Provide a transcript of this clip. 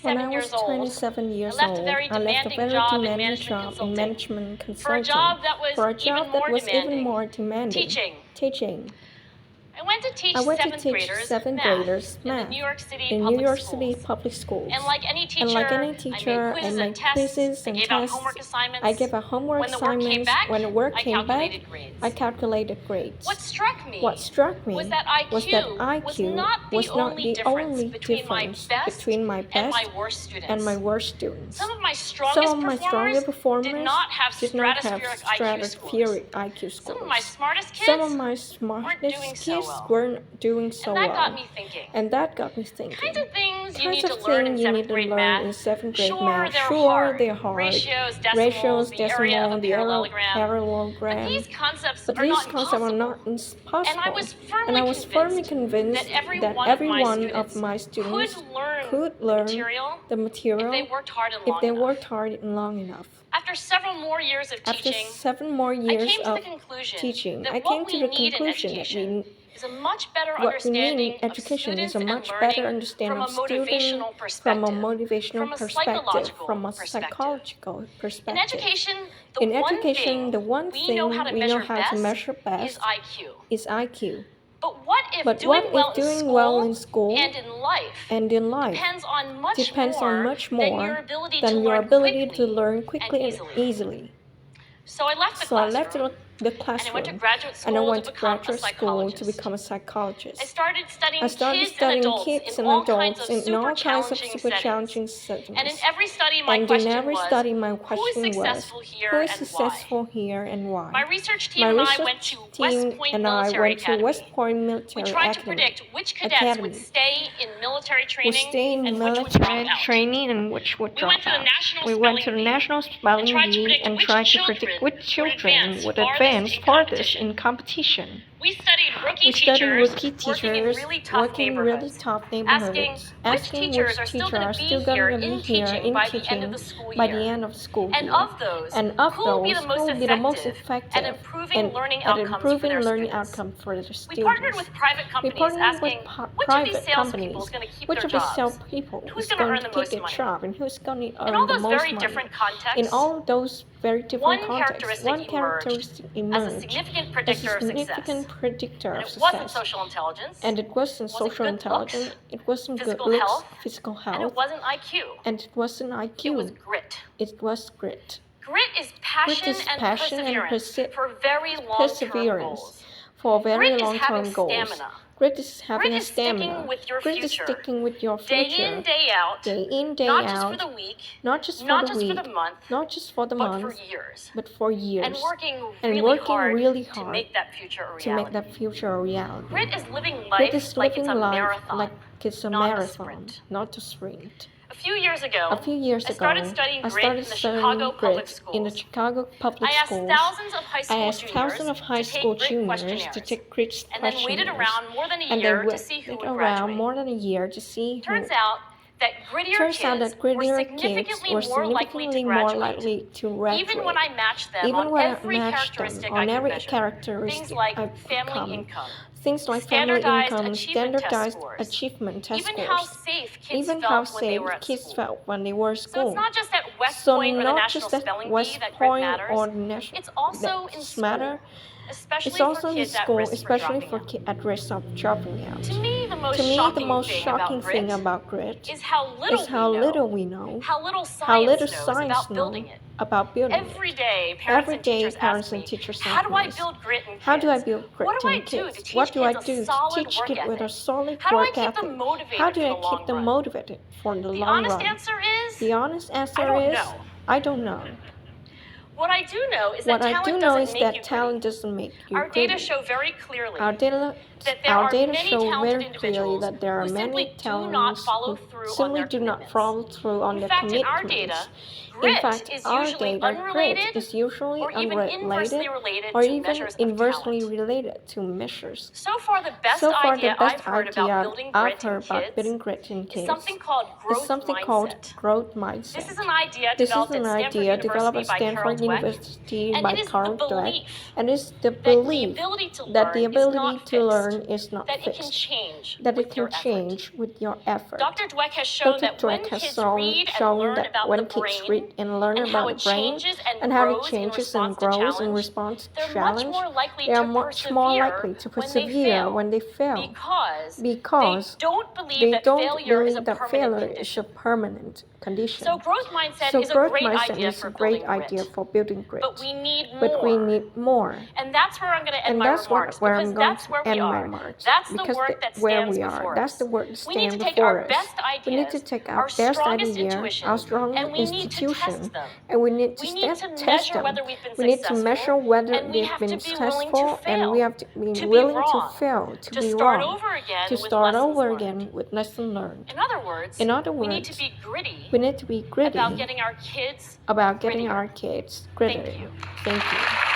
When I 27 was years old, 27 I years left a old, very I left a demanding very job in demanding management job in consulting management for a consulting job that for was a even job that more was even demanding, more demanding, teaching. teaching. I went to teach I went to 7th teach graders seventh math graders in the math New York City in New public York City schools. public schools. And like any And like teacher, any I made teacher, I quizzes and made tests, quizzes I and gave out tests. homework assignments. I gave out homework When the work came assignments. back, When the work I came back, calculated grades. I calculated grades. What struck me What struck me was that was that IQ was IQ not the was not only the difference only between my difference best between my and my best worst students. and my worst students. Some of my Some strongest of my stronger performers performers did not have did not have stratospheric IQ scores. stratospheric IQ Some of my scores. smartest Some of kids my weren't smartest doing so kids well. weren't doing so And that well. got me thinking. And that got me thinking. Kinds of things you Kinds need of to learn in things you need 7th to grade learn in math. 7th grade Sure, math. they're Sure, hard. they're hard. Ratios, Ratios, the area of a the area parallelogram. But parallelogram. these concepts But are these not concepts are not impossible. impossible. And I was firmly convinced that every one of my students could learn could learn the material the if they material worked hard and if long they enough. worked hard and long enough. After several more years of After teaching, 7 more I years came to of the conclusion teaching, that I what came we to the need in conclusion that education is a much better what we need understanding in of education is students a and much better learning understanding from a of students motivational from a perspective, motivational from a perspective, from a psychological perspective. psychological In perspective. education, In the one education, thing the one we thing know how to we know measure how to measure is best IQ. is IQ. But what if But doing what well if in doing school well in school and in life and in life depends on much depends on more much than more your ability than to your learn ability to quickly learn and quickly and easily? easily? So I left the So I left classroom the and I went to classroom graduate and I school went to to become a graduate school to psychologist. become a psychologist. I started I studying started kids and studying adults kids in and all kinds adults of in super all kinds of challenging super challenging settings. settings. And in every study, my And in question every was, study, my who is question was, successful who here is and why? successful here and why? My research team My and I went research to West team Point and I Military went to West Academy. Point We Military tried to Academy. predict which cadets would stay in military Would training stay in and which would drop military out. training and which would We drop went to the out. National We went to Spelling the Bee National and Spelling tried to Bee predict and which tried to predict which children children would advance advance farthest farthest in in competition. We studied We studied rookie teachers working in really tough neighborhoods, asking which teachers are still going to be here in teaching by the end of the school by the year. end of the school And year. of those, And of who will be those, the who most will be the most effective at effective improving learning at outcomes for improving their learning students? outcome for their We students? partnered with private We companies partnered with asking which of these private salespeople companies, is going to keep which their of these jobs, salespeople who's is going to going earn to the keep most their money. job and who's going to In earn all the those most very money. different In contexts, all those very different one contexts, one characteristic as a emerged significant as predictor a of success. significant predictor And of it wasn't success. social intelligence, And it wasn't wasn't social good looks, intelligence, it wasn't good physical looks, health, physical and it health, wasn't IQ. and it wasn't It was IQ. grit. It was grit. Grit is passion Grit is and passion and perseverance for very long-term perseverance goals. for very Grit is long-term having goals. stamina. Grit is having Grit a is sticking stamina. with your Grit is future. sticking with your Day future. in, day out, Day in, day not out. just for the week, Not just for not the just for week. the month, Not just for the but month. for years. But for years. And working really to hard make that future a to make reality. that future a reality. Grit is living Grit life is like it's living a life marathon, like it's a not a marathon, sprint. not a sprint. A few years ago, A few years I ago, started studying I grit started in the studying Chicago public grit in the schools. Chicago public I asked schools. thousands of high I school asked thousands of high juniors to school take grit juniors to questionnaires, take grit and then waited questionnaires. around more than a And they year to see who waited would around graduate. more than a year to see who. Turns out that grittier kids were significantly more likely to graduate, even when I matched them on every characteristic I could measure. Things like family income, Things like family income, standardized achievement test even scores, how safe kids even how felt when they safe were at kids school. felt when they were at So school. it's not just at West So Point or the not National just at Spelling West Bee that grit Point matters. or National It's also in school, especially It's also for in kids at school, risk for especially dropping for out. kids at risk of dropping out. To me, the most To me, the most shocking thing about grit is how little we know, how little science knows about building it. Every day, parents and teachers ask me, how do I build grit in kids? How do I build grit What do I in do kids? to teach What do I kids do a to solid teach work kids with a ethic? solid How do I work keep ethic? them motivated How do for I the keep long them run? motivated for the The long honest run? answer is, The honest answer I don't is, know. I don't know. What I do know is What that I do talent know doesn't is make that you talent gritty. doesn't make you Our data gritty. show very clearly Our data that there are many show talented very clearly individuals that there are who many simply do not talents follow who through on simply their do not commitments. follow through on In their fact, in our commitments. data, In grit fact, is our usually data grid unrelated is usually or even inversely unrelated related or to even measures of inversely talent. related to measures. So far, the best So far, the idea best I've heard about idea building I've grit in heard about kids building grit in is kids something called is growth something called mindset. growth This is mindset. an idea This is developed an at Stanford idea developed University at by Carol Stanford Dweck, University and by it is the Carl Dweck, belief and it's the that the belief ability to that the learn is ability not to learn fixed, is not that it can fixed, change that it with can your effort. change with your effort. Dr. Dweck has shown Dr. that when Dweck has kids shown, read and shown learn that about when the kids brain read and learn and how about it the brain changes and how it grows in changes and response to grows in challenge, response to they're much challenge, more likely they are to much more likely to persevere when they fail because because they don't believe they that don't failure is a believe that permanent failure is a condition. permanent condition. So growth mindset So is a growth great mindset idea is a for great building idea grit, for building grit. but we need But we more. need more. And that's where I'm going to end And my that's remarks, where because I'm going that's to where we end my are. remarks. That's the Because work that where stands we are, before that's us. the work that We need stands to take before our us. best We need to ideas, take our our best strongest idea, intuition, our strong and we need to institution, test them. and we need to We need to test measure them. whether we've been We need to measure successful, whether and we they've have been to be willing to successful, and we fail, have to be to be willing to wrong, fail, to to be start wrong, over again to with start lessons over learned. again with lesson learned. In other words, In other we need to words, be gritty we need to be about gritty getting our kids about getting grittier. our kids Thank grittier. you. Thank you.